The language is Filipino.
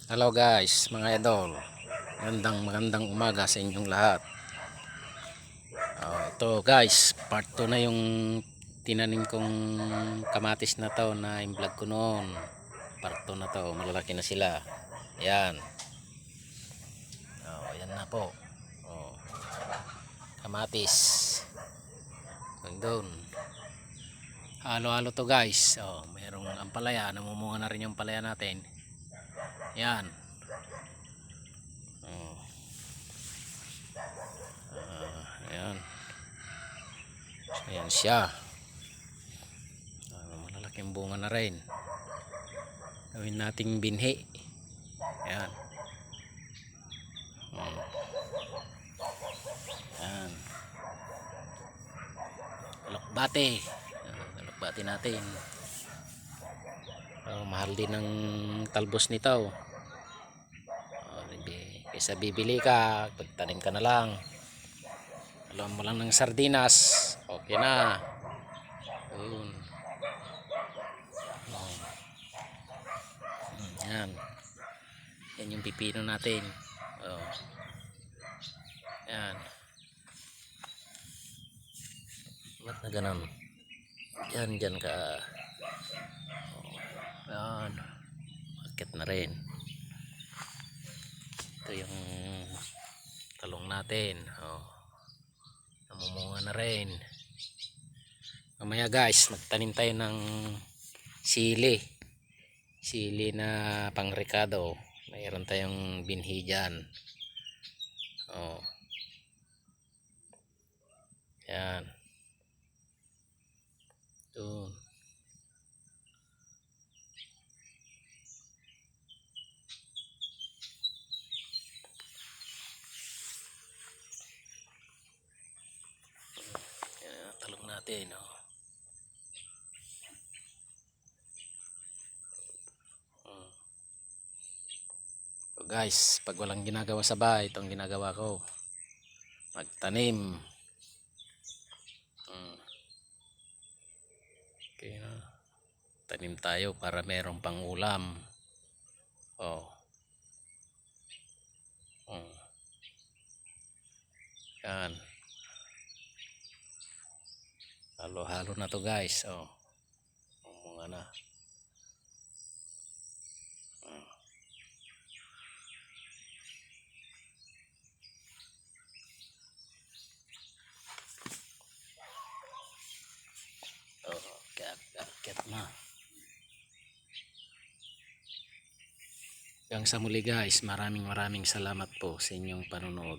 Hello guys, mga idol. Magandang umaga sa inyong lahat. Ito guys, part 2 na yung tinanim kong kamatis na to na yung vlog ko noon. Part 2 na to, malalaki na sila. Ayan. Ayan na po. Oh, kamatis. Doon. Halo-halo to guys. Mayroong ampalaya, namumunga na rin yung palaya natin. Ayan. Ayan. Ayan siya. Malalaking bunga na rin. Gawin nating binhi. Ayan. Ayan. Alokbate. Alokbate natin. Mahal din ng talbos nito. Kaysa bibili ka, pagtanim ka na lang. Alam mo lang ng sardinas. Okay na. Ayan. Ayan. Yan yung pipino natin. Ayan. Ba't na ganun? Dyan ka. Ayan. Akit na rin. Ito yung talong natin. Namumunga na rin. Mamaya guys, magtanim tayo ng sili. Sili na pangrekado. Mayroon tayong binhi dyan. Yan. Ito. Yan, talong natin. So guys, pag walang ginagawa sa bahay, itong ginagawa ko. Magtanim. Okay na. Tanim tayo para merong pang ulam. Yan. Halo-halo na to guys. Mga na. Kaya na. Hanggang sa muli guys, maraming salamat po sa inyong panonood.